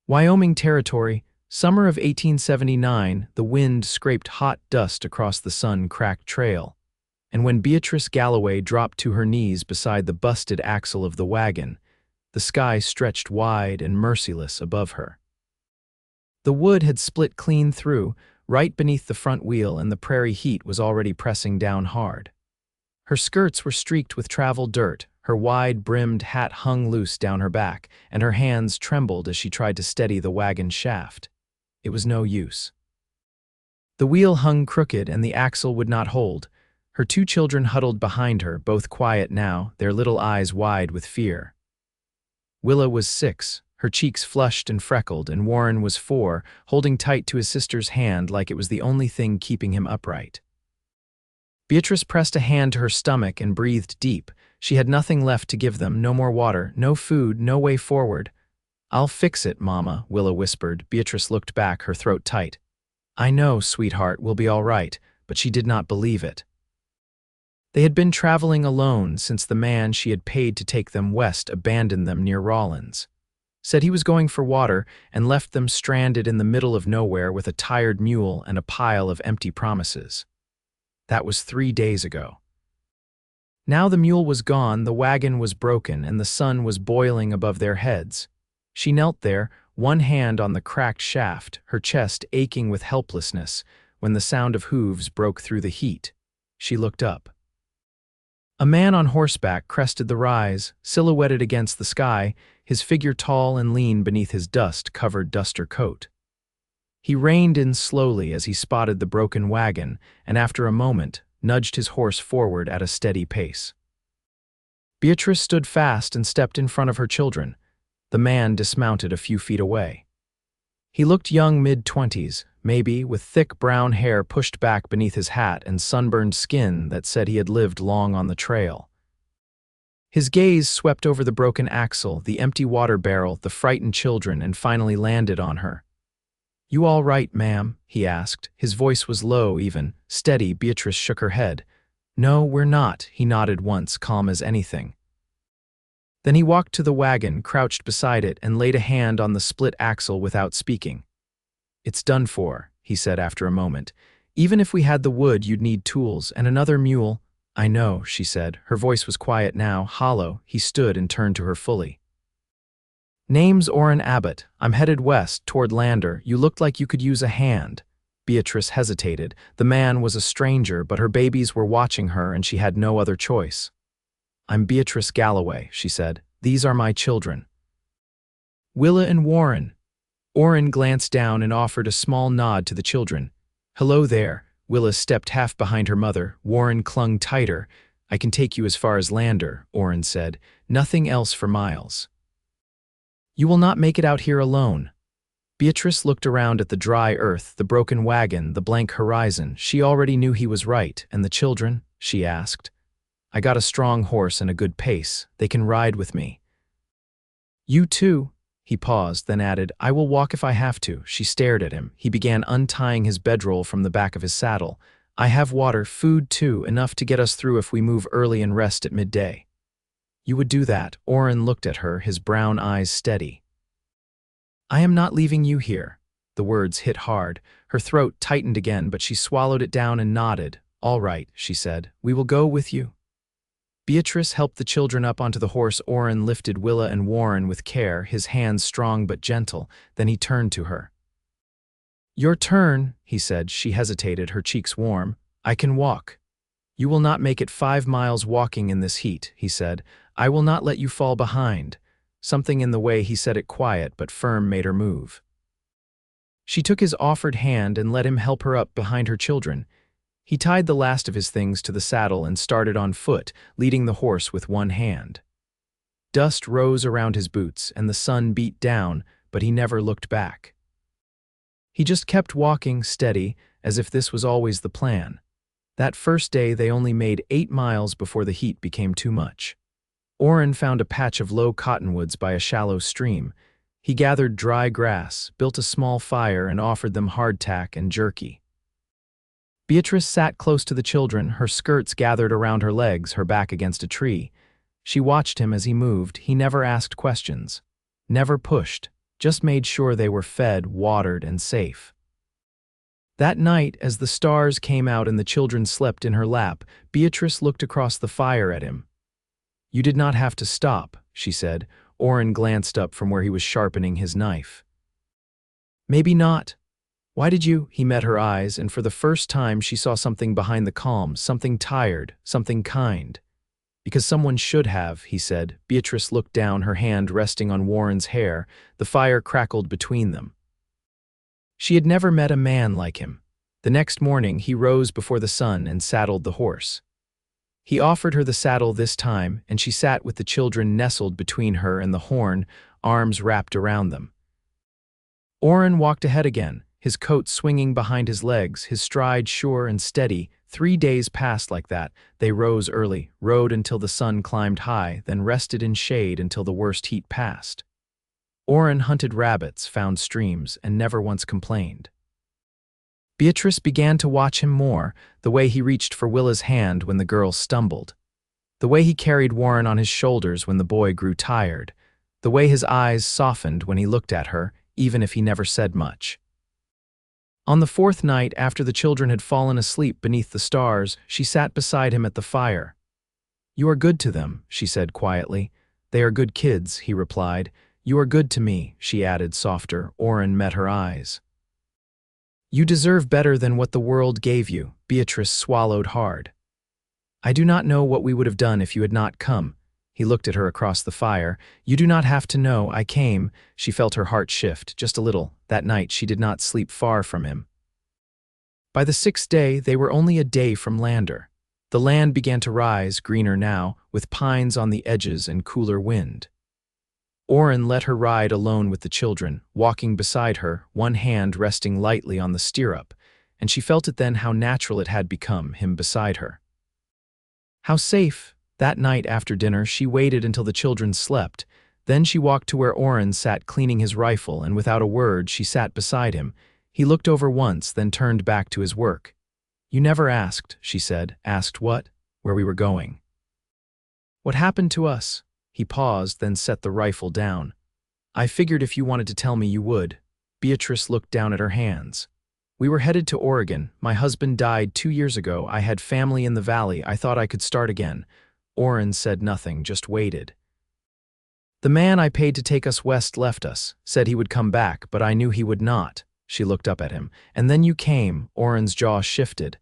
Wyoming Territory, summer of 1879, the wind scraped hot dust across the sun-cracked trail, and when Beatrice Galloway dropped to her knees beside the busted axle of the wagon, the sky stretched wide and merciless above her. The wood had split clean through, right beneath the front wheel, and the prairie heat was already pressing down hard. Her skirts were streaked with travel dirt, her wide-brimmed hat hung loose down her back, and her hands trembled as she tried to steady the wagon shaft. It was no use. The wheel hung crooked and the axle would not hold. Her two children huddled behind her, both quiet now, their little eyes wide with fear. Willa was 6, her cheeks flushed and freckled, and Warren was 4, holding tight to his sister's hand like it was the only thing keeping him upright. Beatrice pressed a hand to her stomach and breathed deep. She had nothing left to give them, no more water, no food, no way forward. "I'll fix it, Mama," Willa whispered. Beatrice looked back, her throat tight. "I know, sweetheart, we'll be all right," but she did not believe it. They had been traveling alone since the man she had paid to take them west abandoned them near Rawlins, said he was going for water, and left them stranded in the middle of nowhere with a tired mule and a pile of empty promises. That was 3 days ago. Now the mule was gone, the wagon was broken, and the sun was boiling above their heads. She knelt there, one hand on the cracked shaft, her chest aching with helplessness, when the sound of hooves broke through the heat. She looked up. A man on horseback crested the rise, silhouetted against the sky, his figure tall and lean beneath his dust-covered duster coat. He reined in slowly as he spotted the broken wagon, and after a moment, nudged his horse forward at a steady pace. Beatrice stood fast and stepped in front of her children. The man dismounted a few feet away. He looked young, mid-20s, maybe, with thick brown hair pushed back beneath his hat and sunburned skin that said he had lived long on the trail. His gaze swept over the broken axle, the empty water barrel, the frightened children, and finally landed on her. "You all right, ma'am?" he asked. His voice was low, even, steady. Beatrice shook her head. "No, we're not," he nodded once, calm as anything. Then he walked to the wagon, crouched beside it, and laid a hand on the split axle without speaking. "It's done for," he said after a moment. "Even if we had the wood, you'd need tools, and another mule." "I know," she said. Her voice was quiet now, hollow. He stood and turned to her fully. "Name's Oran Abbott. I'm headed west, toward Lander. You looked like you could use a hand." Beatrice hesitated. The man was a stranger, but her babies were watching her and she had no other choice. "I'm Beatrice Galloway," she said. "These are my children." "Willa and Warren." Oran glanced down and offered a small nod to the children. "Hello there." Willa stepped half behind her mother. Warren clung tighter. "I can take you as far as Lander," Oran said. "Nothing else for miles." "You will not make it out here alone." Beatrice looked around at the dry earth, the broken wagon, the blank horizon. She already knew he was right. "And the children?" she asked. "I got a strong horse and a good pace. They can ride with me." "You too?" He paused, then added, "I will walk if I have to." She stared at him. He began untying his bedroll from the back of his saddle. "I have water, food too, enough to get us through if we move early and rest at midday." "You would do that?" Oran looked at her, his brown eyes steady. "I am not leaving you here." The words hit hard. Her throat tightened again, but she swallowed it down and nodded. "All right," she said. "We will go with you." Beatrice helped the children up onto the horse. Oran lifted Willa and Warren with care, his hands strong but gentle. Then he turned to her. "Your turn," he said. She hesitated, her cheeks warm. "I can walk." "You will not make it 5 miles walking in this heat," he said. "I will not let you fall behind." Something in the way he said it quiet but firm made her move. She took his offered hand and let him help her up behind her children. He tied the last of his things to the saddle and started on foot, leading the horse with one hand. Dust rose around his boots and the sun beat down, but he never looked back. He just kept walking, steady, as if this was always the plan. That first day they only made 8 miles before the heat became too much. Oran found a patch of low cottonwoods by a shallow stream. He gathered dry grass, built a small fire, and offered them hardtack and jerky. Beatrice sat close to the children, her skirts gathered around her legs, her back against a tree. She watched him as he moved. He never asked questions, never pushed, just made sure they were fed, watered, and safe. That night, as the stars came out and the children slept in her lap, Beatrice looked across the fire at him. "You did not have to stop," she said. Oran glanced up from where he was sharpening his knife. "Maybe not. Why did you?" He met her eyes, and for the first time she saw something behind the calm, something tired, something kind. "Because someone should have," he said. Beatrice looked down, her hand resting on Warren's hair. The fire crackled between them. She had never met a man like him. The next morning, he rose before the sun and saddled the horse. He offered her the saddle this time, and she sat with the children nestled between her and the horn, arms wrapped around them. Oran walked ahead again, his coat swinging behind his legs, his stride sure and steady. 3 days passed like that. They rose early, rode until the sun climbed high, then rested in shade until the worst heat passed. Oran hunted rabbits, found streams, and never once complained. Beatrice began to watch him more, the way he reached for Willa's hand when the girl stumbled, the way he carried Warren on his shoulders when the boy grew tired, the way his eyes softened when he looked at her, even if he never said much. On the 4th night, after the children had fallen asleep beneath the stars, she sat beside him at the fire. "You are good to them," she said quietly. "They are good kids," he replied. "You are good to me," she added softer. Oran met her eyes. "You deserve better than what the world gave you," Beatrice swallowed hard. "I do not know what we would have done if you had not come." He looked at her across the fire. "You do not have to know. I came." She felt her heart shift, just a little. That night she did not sleep far from him. By the 6th day, they were only a day from Lander. The land began to rise, greener now, with pines on the edges and cooler wind. Oran let her ride alone with the children, walking beside her, one hand resting lightly on the stirrup, and she felt it then how natural it had become, him beside her. How safe. That night after dinner, she waited until the children slept. Then she walked to where Oran sat cleaning his rifle, and without a word she sat beside him. He looked over once, then turned back to his work. "You never asked," she said. "Asked what?" "Where we were going." "What happened to us?" He paused, then set the rifle down. "I figured if you wanted to tell me, you would." Beatrice looked down at her hands. "We were headed to Oregon. My husband died 2 years ago. I had family in the valley. I thought I could start again." Oran said nothing, just waited. "The man I paid to take us west left us, said he would come back, but I knew he would not." She looked up at him. "And then you came." Oran's jaw shifted.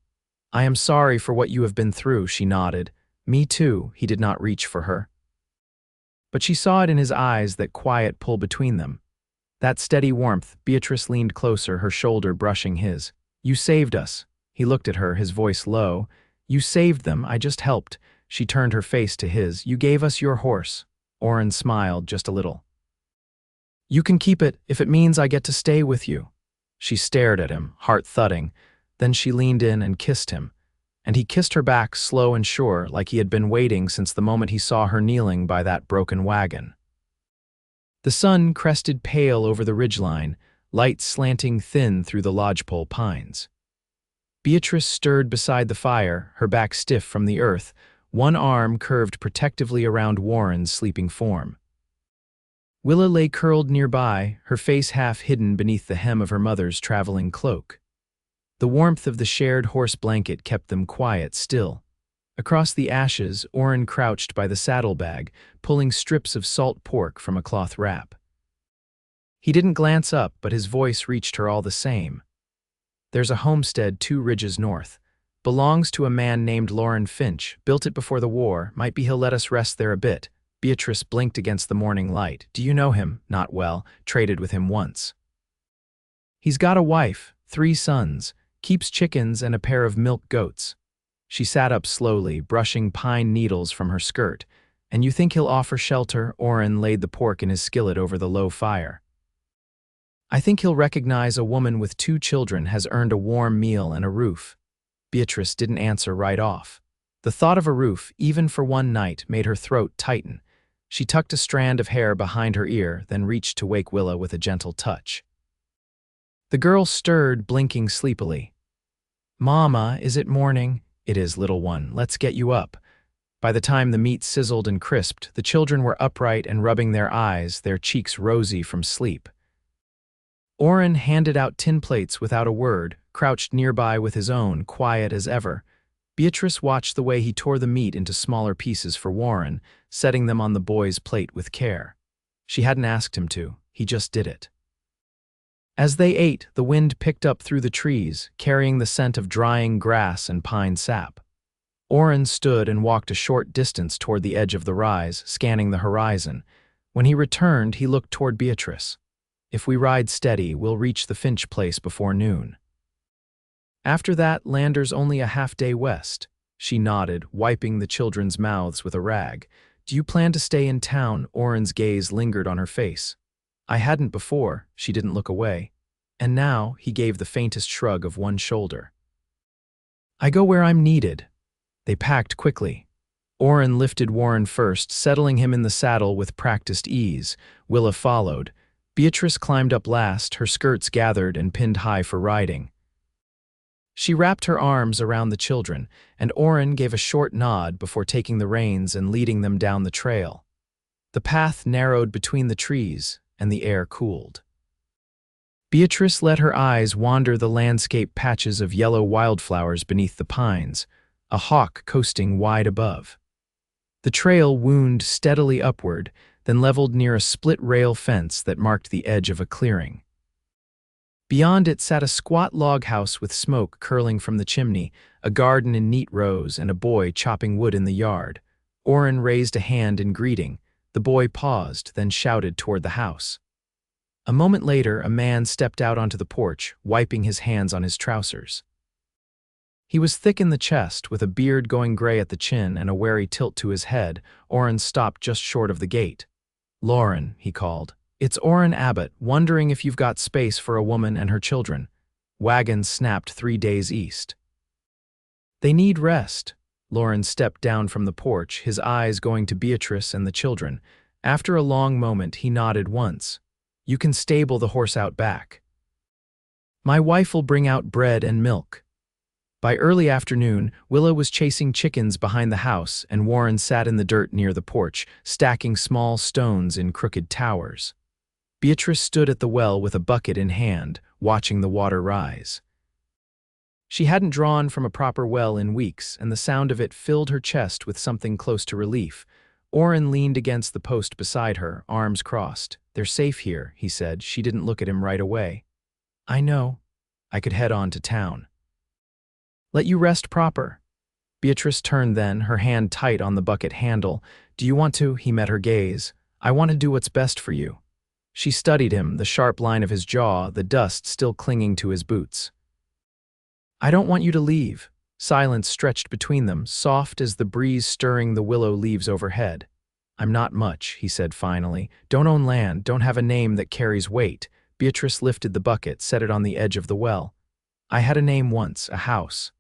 "I am sorry for what you have been through," she nodded. "Me too." He did not reach for her. But she saw it in his eyes, that quiet pull between them. That steady warmth. Beatrice leaned closer, her shoulder brushing his. "You saved us." He looked at her, his voice low. "You saved them, I just helped." She turned her face to his. "You gave us your horse." Oran smiled just a little. "You can keep it, if it means I get to stay with you." She stared at him, heart thudding. Then she leaned in and kissed him. And he kissed her back, slow and sure, like he had been waiting since the moment he saw her kneeling by that broken wagon. The sun crested pale over the ridgeline, light slanting thin through the lodgepole pines. Beatrice stirred beside the fire, her back stiff from the earth, one arm curved protectively around Warren's sleeping form. Willa lay curled nearby, her face half hidden beneath the hem of her mother's traveling cloak. The warmth of the shared horse blanket kept them quiet still. Across the ashes, Oran crouched by the saddlebag, pulling strips of salt pork from a cloth wrap. He didn't glance up, but his voice reached her all the same. "There's a homestead 2 ridges north. Belongs to a man named Loren Finch. Built it before the war. Might be he'll let us rest there a bit." Beatrice blinked against the morning light. "Do you know him?" "Not well. Traded with him once." "He's got a wife, 3 sons, keeps chickens and a pair of milk goats." She sat up slowly, brushing pine needles from her skirt. "And you think he'll offer shelter?" Oran laid the pork in his skillet over the low fire. "I think he'll recognize a woman with 2 children has earned a warm meal and a roof." Beatrice didn't answer right off. The thought of a roof, even for one night, made her throat tighten. She tucked a strand of hair behind her ear, then reached to wake Willa with a gentle touch. The girl stirred, blinking sleepily. "Mama, is it morning?" "It is, little one. Let's get you up." By the time the meat sizzled and crisped, the children were upright and rubbing their eyes, their cheeks rosy from sleep. Oran handed out tin plates without a word, crouched nearby with his own, quiet as ever. Beatrice watched the way he tore the meat into smaller pieces for Warren, setting them on the boy's plate with care. She hadn't asked him to, he just did it. As they ate, the wind picked up through the trees, carrying the scent of drying grass and pine sap. Oran stood and walked a short distance toward the edge of the rise, scanning the horizon. When he returned, he looked toward Beatrice. "If we ride steady, we'll reach the Finch place before noon." After that, Lander's only a half-day west. She nodded, wiping the children's mouths with a rag. "Do you plan to stay in town?" Oran's gaze lingered on her face. "I hadn't before." She didn't look away. And now, he gave the faintest shrug of one shoulder. "I go where I'm needed." They packed quickly. Oran lifted Warren first, settling him in the saddle with practiced ease. Willa followed. Beatrice climbed up last, her skirts gathered and pinned high for riding. She wrapped her arms around the children, and Oran gave a short nod before taking the reins and leading them down the trail. The path narrowed between the trees, and the air cooled. Beatrice let her eyes wander the landscape patches of yellow wildflowers beneath the pines, a hawk coasting wide above. The trail wound steadily upward, then leveled near a split-rail fence that marked the edge of a clearing. Beyond it sat a squat log house with smoke curling from the chimney, a garden in neat rows, and a boy chopping wood in the yard. Oran raised a hand in greeting. The boy paused, then shouted toward the house. A moment later, a man stepped out onto the porch, wiping his hands on his trousers. He was thick in the chest, with a beard going gray at the chin and a wary tilt to his head. Oran stopped just short of the gate. "Lauren," he called. "It's Oran Abbott, wondering if you've got space for a woman and her children." Wagon snapped 3 days east. "They need rest." Lauren stepped down from the porch, his eyes going to Beatrice and the children. After a long moment, he nodded once. "You can stable the horse out back. My wife will bring out bread and milk." By early afternoon, Willa was chasing chickens behind the house, and Warren sat in the dirt near the porch, stacking small stones in crooked towers. Beatrice stood at the well with a bucket in hand, watching the water rise. She hadn't drawn from a proper well in weeks, and the sound of it filled her chest with something close to relief. Oran leaned against the post beside her, arms crossed. "They're safe here," he said. She didn't look at him right away. "I know. I could head on to town." "Let you rest proper." Beatrice turned then, her hand tight on the bucket handle. "Do you want to?" He met her gaze. "I want to do what's best for you." She studied him, the sharp line of his jaw, the dust still clinging to his boots. "I don't want you to leave." Silence stretched between them, soft as the breeze stirring the willow leaves overhead. "I'm not much," he said finally. "Don't own land, don't have a name that carries weight." Beatrice lifted the bucket, set it on the edge of the well. "I had a name once, a house.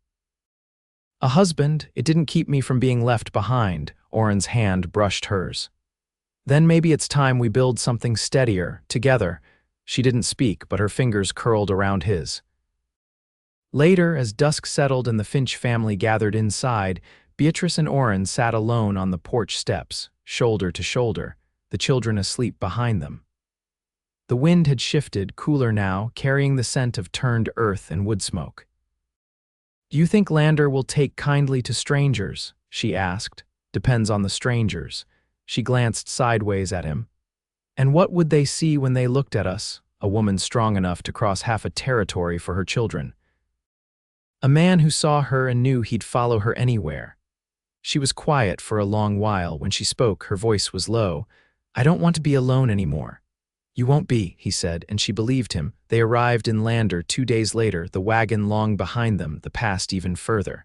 A husband. It didn't keep me from being left behind." Oran's hand brushed hers. "Then maybe it's time we build something steadier, together." She didn't speak, but her fingers curled around his. Later, as dusk settled and the Finch family gathered inside, Beatrice and Oran sat alone on the porch steps, shoulder to shoulder, the children asleep behind them. The wind had shifted, cooler now, carrying the scent of turned earth and wood smoke. "Do you think Lander will take kindly to strangers?" she asked. "Depends on the strangers." She glanced sideways at him. "And what would they see when they looked at us?" A woman strong enough to cross half a territory for her children. A man who saw her and knew he'd follow her anywhere. She was quiet for a long while. When she spoke, her voice was low. "I don't want to be alone anymore." "You won't be," he said, and she believed him. They arrived in Lander 2 days later, the wagon long behind them, the past even further.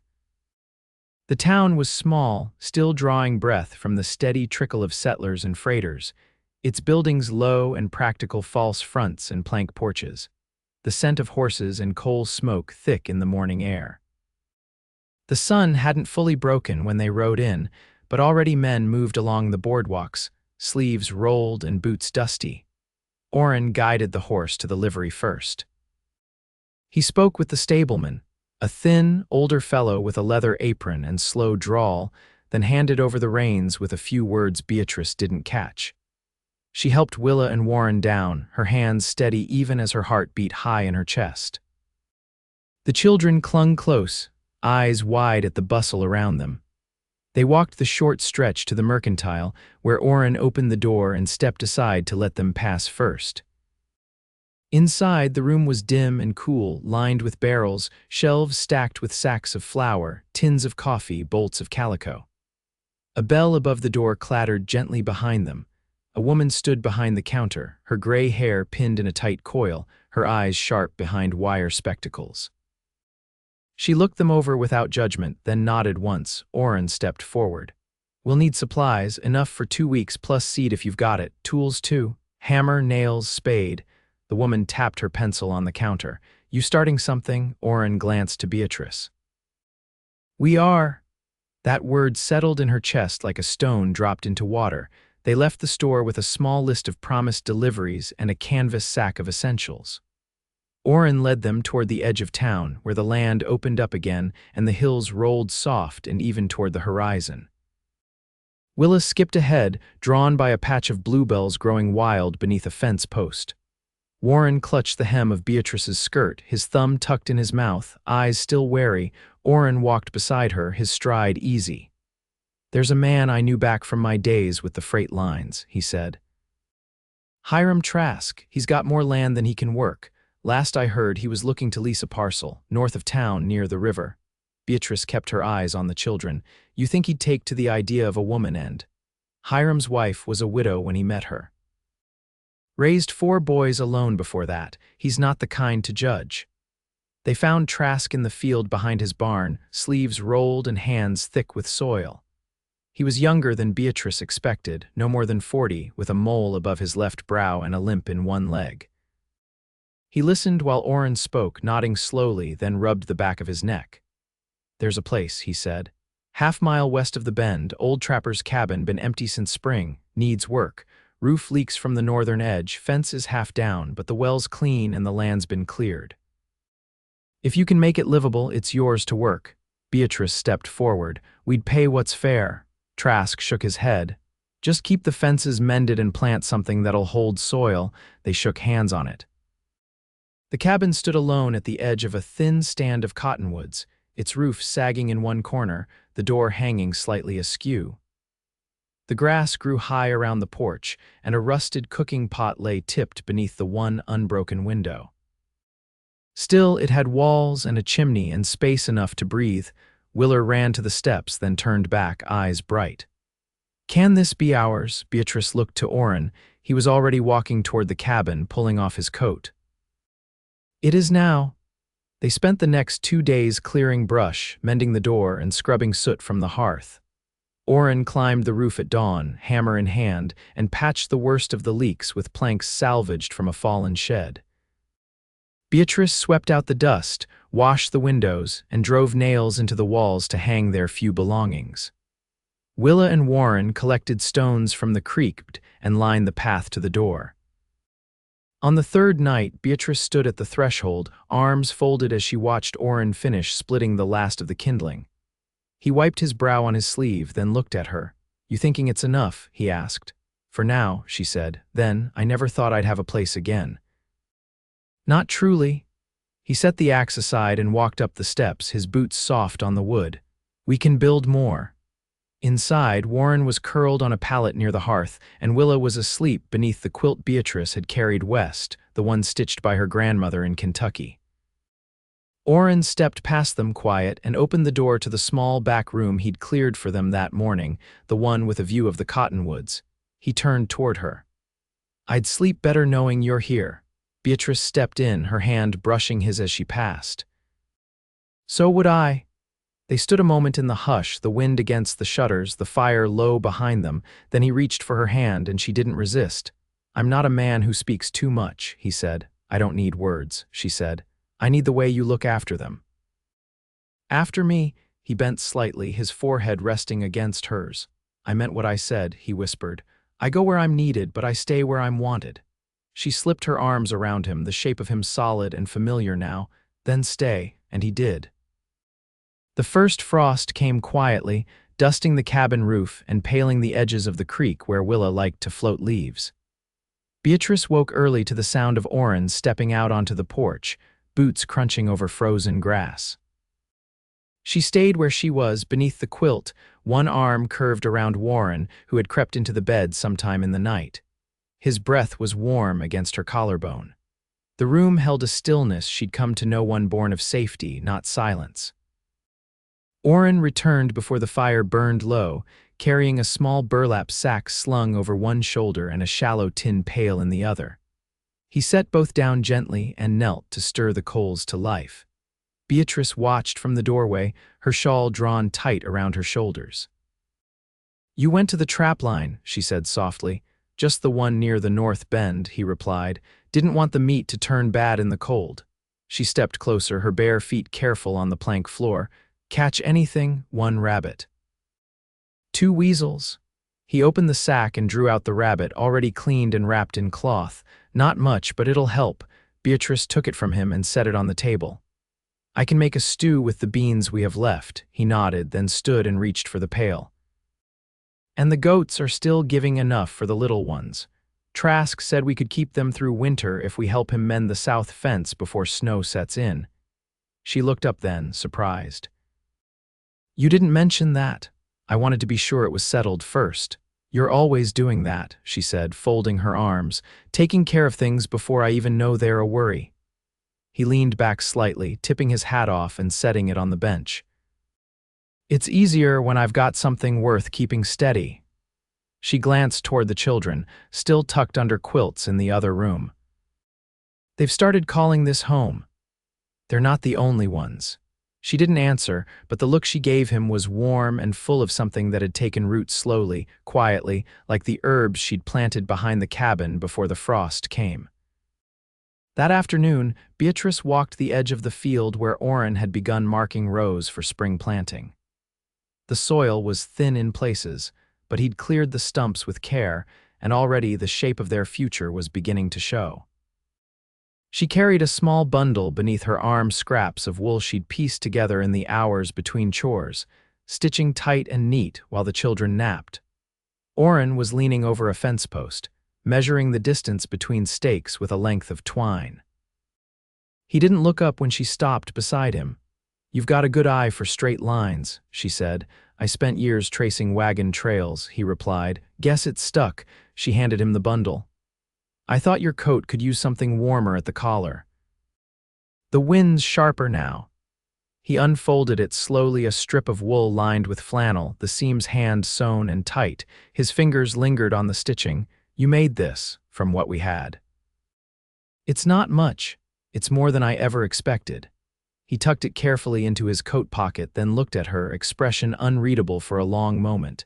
The town was small, still drawing breath from the steady trickle of settlers and freighters, its buildings low and practical false fronts and plank porches, the scent of horses and coal smoke thick in the morning air. The sun hadn't fully broken when they rode in, but already men moved along the boardwalks, sleeves rolled and boots dusty. Oran guided the horse to the livery first. He spoke with the stableman, a thin, older fellow with a leather apron and slow drawl, then handed over the reins with a few words Beatrice didn't catch. She helped Willa and Warren down, her hands steady even as her heart beat high in her chest. The children clung close, eyes wide at the bustle around them. They walked the short stretch to the mercantile, where Oran opened the door and stepped aside to let them pass first. Inside, the room was dim and cool, lined with barrels, shelves stacked with sacks of flour, tins of coffee, bolts of calico. A bell above the door clattered gently behind them. A woman stood behind the counter, her gray hair pinned in a tight coil, her eyes sharp behind wire spectacles. She looked them over without judgment, then nodded once. Oran stepped forward. "We'll need supplies, enough for 2 weeks plus seed if you've got it. Tools too. Hammer, nails, spade." The woman tapped her pencil on the counter. "You starting something?" Oran glanced to Beatrice. "We are." That word settled in her chest like a stone dropped into water. They left the store with a small list of promised deliveries and a canvas sack of essentials. Oran led them toward the edge of town, where the land opened up again and the hills rolled soft and even toward the horizon. Willa skipped ahead, drawn by a patch of bluebells growing wild beneath a fence post. Warren clutched the hem of Beatrice's skirt, his thumb tucked in his mouth, eyes still wary. Oran walked beside her, his stride easy. "There's a man I knew back from my days with the freight lines," he said. "Hiram Trask. He's got more land than he can work. Last I heard, he was looking to lease a parcel, north of town, near the river." Beatrice kept her eyes on the children. "You think he'd take to the idea of a woman and—" Hiram's wife was a widow when he met her. "Raised 4 boys alone before that. He's not the kind to judge." They found Trask in the field behind his barn, sleeves rolled and hands thick with soil. He was younger than Beatrice expected, no more than 40, with a mole above his left brow and a limp in one leg. He listened while Oran spoke, nodding slowly, then rubbed the back of his neck. "There's a place," he said. "Half-mile west of the bend, old trapper's cabin, been empty since spring, needs work. Roof leaks from the northern edge, fence is half down, but the well's clean and the land's been cleared. If you can make it livable, it's yours to work." Beatrice stepped forward. "We'd pay what's fair." Trask shook his head. "Just keep the fences mended and plant something that'll hold soil." They shook hands on it. The cabin stood alone at the edge of a thin stand of cottonwoods, its roof sagging in one corner, the door hanging slightly askew. The grass grew high around the porch, and a rusted cooking pot lay tipped beneath the one unbroken window. Still, it had walls and a chimney and space enough to breathe. Willer ran to the steps, then turned back, eyes bright. "Can this be ours?" Beatrice looked to Oran. He was already walking toward the cabin, pulling off his coat. "It is now." They spent the next 2 days clearing brush, mending the door, and scrubbing soot from the hearth. Oran climbed the roof at dawn, hammer in hand, and patched the worst of the leaks with planks salvaged from a fallen shed. Beatrice swept out the dust, washed the windows, and drove nails into the walls to hang their few belongings. Willa and Warren collected stones from the creek and lined the path to the door. On the 3rd night, Beatrice stood at the threshold, arms folded as she watched Oran finish splitting the last of the kindling. He wiped his brow on his sleeve, then looked at her. "You thinking it's enough?" he asked. "For now," she said. "Then, I never thought I'd have a place again." "Not truly." He set the axe aside and walked up the steps, his boots soft on the wood. "We can build more." Inside, Warren was curled on a pallet near the hearth, and Willa was asleep beneath the quilt Beatrice had carried west, the one stitched by her grandmother in Kentucky. Oran stepped past them quiet and opened the door to the small back room he'd cleared for them that morning, the one with a view of the cottonwoods. He turned toward her. "I'd sleep better knowing you're here." Beatrice stepped in, her hand brushing his as she passed. "So would I." They stood a moment in the hush, the wind against the shutters, the fire low behind them. Then he reached for her hand, and she didn't resist. "I'm not a man who speaks too much," he said. "I don't need words," she said. "I need the way you look after them." "After me?" He bent slightly, his forehead resting against hers. "I meant what I said," he whispered. "I go where I'm needed, but I stay where I'm wanted." She slipped her arms around him, the shape of him solid and familiar now. "Then stay," and he did. The first frost came quietly, dusting the cabin roof and paling the edges of the creek where Willa liked to float leaves. Beatrice woke early to the sound of Oran stepping out onto the porch, boots crunching over frozen grass. She stayed where she was, beneath the quilt, one arm curved around Warren, who had crept into the bed sometime in the night. His breath was warm against her collarbone. The room held a stillness she'd come to know, one born of safety, not silence. Oran returned before the fire burned low, carrying a small burlap sack slung over one shoulder and a shallow tin pail in the other. He set both down gently and knelt to stir the coals to life. Beatrice watched from the doorway, her shawl drawn tight around her shoulders. "You went to the trapline," she said softly. "Just the one near the north bend," he replied. "Didn't want the meat to turn bad in the cold." She stepped closer, her bare feet careful on the plank floor. "Catch anything?" "1 rabbit." "2 weasels." He opened the sack and drew out the rabbit, already cleaned and wrapped in cloth. "Not much, but it'll help." Beatrice took it from him and set it on the table. "I can make a stew with the beans we have left." He nodded, then stood and reached for the pail. "And the goats are still giving enough for the little ones. Trask said we could keep them through winter if we help him mend the south fence before snow sets in." She looked up then, surprised. "You didn't mention that. I wanted to be sure it was settled first." "You're always doing that," she said, folding her arms, "taking care of things before I even know they're a worry." He leaned back slightly, tipping his hat off and setting it on the bench. "It's easier when I've got something worth keeping steady." She glanced toward the children, still tucked under quilts in the other room. "They've started calling this home. They're not the only ones." She didn't answer, but the look she gave him was warm and full of something that had taken root slowly, quietly, like the herbs she'd planted behind the cabin before the frost came. That afternoon, Beatrice walked the edge of the field where Oran had begun marking rows for spring planting. The soil was thin in places, but he'd cleared the stumps with care, and already the shape of their future was beginning to show. She carried a small bundle beneath her arm, scraps of wool she'd pieced together in the hours between chores, stitching tight and neat while the children napped. Oran was leaning over a fence post, measuring the distance between stakes with a length of twine. He didn't look up when she stopped beside him. "You've got a good eye for straight lines," she said. "I spent years tracing wagon trails," he replied. "Guess it stuck." She handed him the bundle. "I thought your coat could use something warmer at the collar. The wind's sharper now." He unfolded it slowly, a strip of wool lined with flannel, the seams hand-sewn and tight. His fingers lingered on the stitching. "You made this from what we had." "It's not much. It's more than I ever expected." He tucked it carefully into his coat pocket, then looked at her, expression unreadable for a long moment.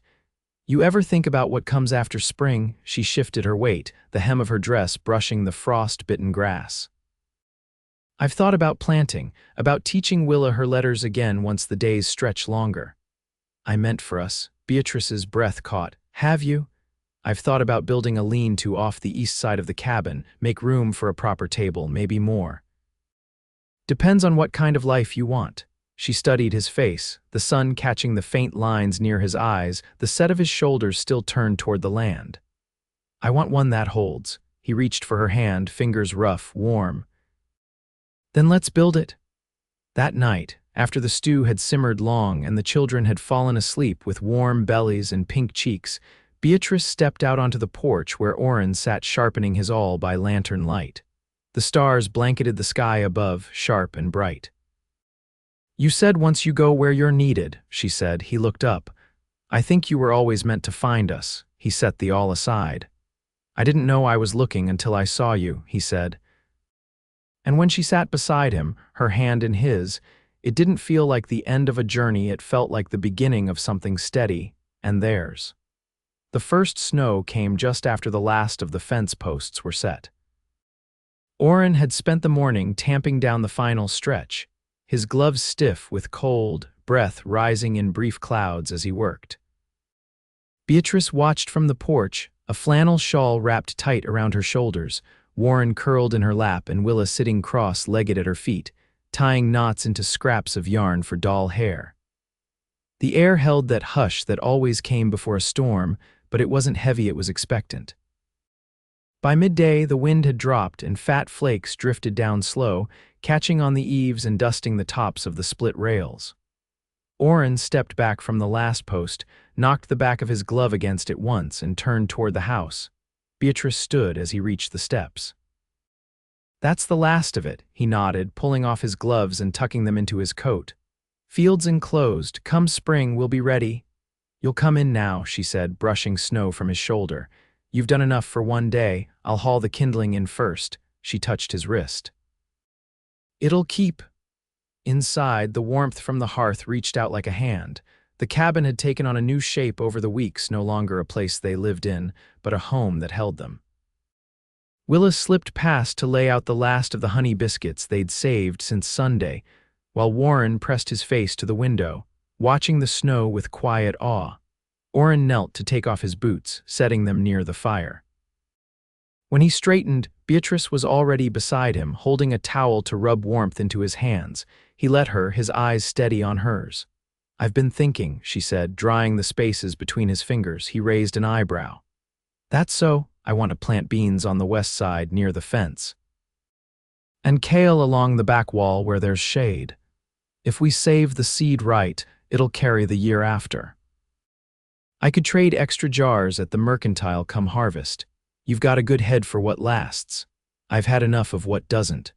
"You ever think about what comes after spring?" She shifted her weight, the hem of her dress brushing the frost-bitten grass. "I've thought about planting, about teaching Willa her letters again once the days stretch longer." "I meant for us." Beatrice's breath caught. "Have you?" "I've thought about building a lean-to off the east side of the cabin, make room for a proper table, maybe more." "Depends on what kind of life you want." She studied his face, the sun catching the faint lines near his eyes, the set of his shoulders still turned toward the land. "I want one that holds." He reached for her hand, fingers rough, warm. "Then let's build it." That night, after the stew had simmered long and the children had fallen asleep with warm bellies and pink cheeks, Beatrice stepped out onto the porch where Oran sat sharpening his awl by lantern light. The stars blanketed the sky above, sharp and bright. "You said once you go where you're needed," she said. He looked up. "I think you were always meant to find us." He set the awl aside. "I didn't know I was looking until I saw you," he said. And when she sat beside him, her hand in his, it didn't feel like the end of a journey, it felt like the beginning of something steady, and theirs. The first snow came just after the last of the fence posts were set. Oran had spent the morning tamping down the final stretch, his gloves stiff with cold, breath rising in brief clouds as he worked. Beatrice watched from the porch, a flannel shawl wrapped tight around her shoulders, Warren curled in her lap and Willa sitting cross-legged at her feet, tying knots into scraps of yarn for doll hair. The air held that hush that always came before a storm, but it wasn't heavy, it was expectant. By midday, the wind had dropped and fat flakes drifted down slow, catching on the eaves and dusting the tops of the split rails. Oran stepped back from the last post, knocked the back of his glove against it once, and turned toward the house. Beatrice stood as he reached the steps. "That's the last of it," he nodded, pulling off his gloves and tucking them into his coat. "Fields enclosed. Come spring, we'll be ready." "You'll come in now," she said, brushing snow from his shoulder. "You've done enough for one day. I'll haul the kindling in first." She touched his wrist. "It'll keep." Inside, the warmth from the hearth reached out like a hand. The cabin had taken on a new shape over the weeks, no longer a place they lived in, but a home that held them. Willa slipped past to lay out the last of the honey biscuits they'd saved since Sunday, while Warren pressed his face to the window, watching the snow with quiet awe. Oran knelt to take off his boots, setting them near the fire. When he straightened, Beatrice was already beside him, holding a towel to rub warmth into his hands. He let her, his eyes steady on hers. "I've been thinking," she said, drying the spaces between his fingers. He raised an eyebrow. "That's so. I want to plant beans on the west side near the fence. And kale along the back wall where there's shade. If we save the seed right, it'll carry the year after. I could trade extra jars at the mercantile come harvest. You've got a good head for what lasts. I've had enough of what doesn't."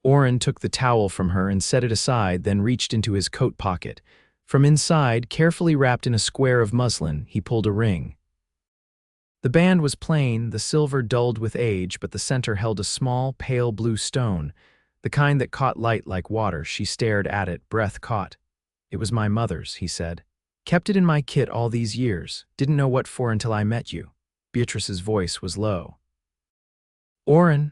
Oran took the towel from her and set it aside, then reached into his coat pocket. From inside, carefully wrapped in a square of muslin, he pulled a ring. The band was plain, the silver dulled with age, but the center held a small, pale blue stone, the kind that caught light like water. She stared at it, breath caught. "It was my mother's," he said. "Kept it in my kit all these years. Didn't know what for until I met you." Beatrice's voice was low. "Oran,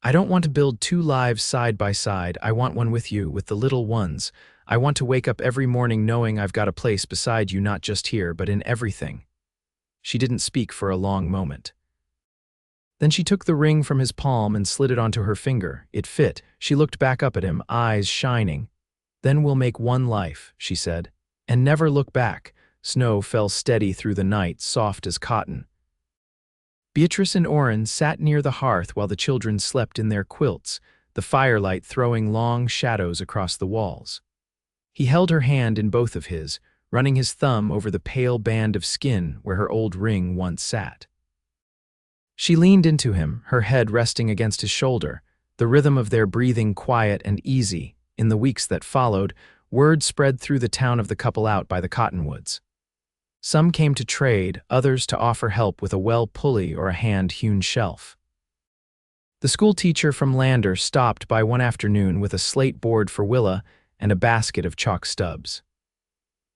I don't want to build two lives side by side. I want one with you, with the little ones. I want to wake up every morning knowing I've got a place beside you, not just here, but in everything." She didn't speak for a long moment. Then she took the ring from his palm and slid it onto her finger. It fit. She looked back up at him, eyes shining. "Then we'll make one life," she said, "and never look back." Snow fell steady through the night, soft as cotton. Beatrice and Oran sat near the hearth while the children slept in their quilts, the firelight throwing long shadows across the walls. He held her hand in both of his, running his thumb over the pale band of skin where her old ring once sat. She leaned into him, her head resting against his shoulder, the rhythm of their breathing quiet and easy. In the weeks that followed, word spread through the town of the couple out by the cottonwoods. Some came to trade, others to offer help with a well pulley or a hand-hewn shelf. The school teacher from Lander stopped by one afternoon with a slate board for Willa and a basket of chalk stubs.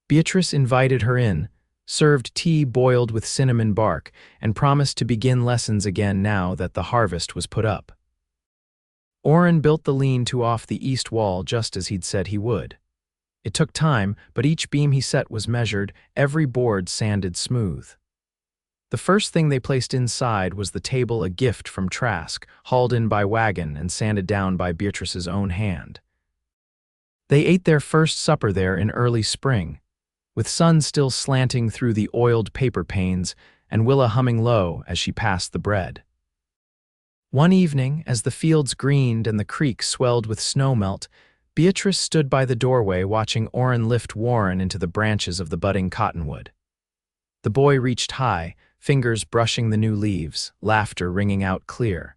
Beatrice invited her in, served tea boiled with cinnamon bark, and promised to begin lessons again now that the harvest was put up. Oran built the lean-to off the east wall just as he'd said he would. It took time, but each beam he set was measured, every board sanded smooth. The first thing they placed inside was the table, a gift from Trask, hauled in by Wagon and sanded down by Beatrice's own hand. They ate their first supper there in early spring, with sun still slanting through the oiled paper panes and Willa humming low as she passed the bread. One evening, as the fields greened and the creek swelled with snowmelt, Beatrice stood by the doorway watching Oran lift Warren into the branches of the budding cottonwood. The boy reached high, fingers brushing the new leaves, laughter ringing out clear.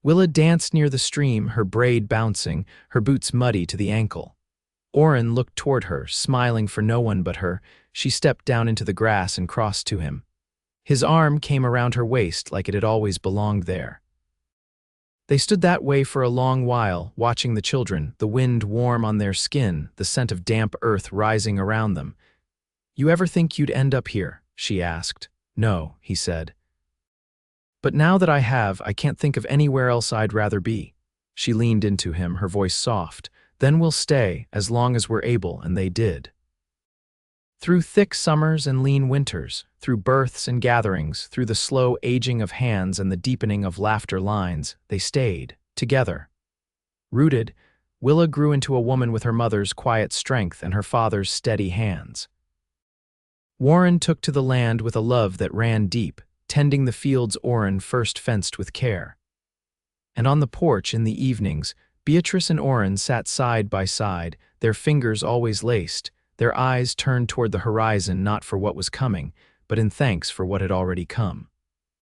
Willa danced near the stream, her braid bouncing, her boots muddy to the ankle. Oran looked toward her, smiling for no one but her. She stepped down into the grass and crossed to him. His arm came around her waist like it had always belonged there. They stood that way for a long while, watching the children, the wind warm on their skin, the scent of damp earth rising around them. "You ever think you'd end up here?" she asked. "No," he said. "But now that I have, I can't think of anywhere else I'd rather be." She leaned into him, her voice soft. "Then we'll stay, as long as we're able," and they did. Through thick summers and lean winters, through births and gatherings, through the slow aging of hands and the deepening of laughter lines, they stayed, together. Rooted, Willa grew into a woman with her mother's quiet strength and her father's steady hands. Warren took to the land with a love that ran deep, tending the fields Oran first fenced with care. And on the porch in the evenings, Beatrice and Oran sat side by side, their fingers always laced, their eyes turned toward the horizon not for what was coming, but in thanks for what had already come.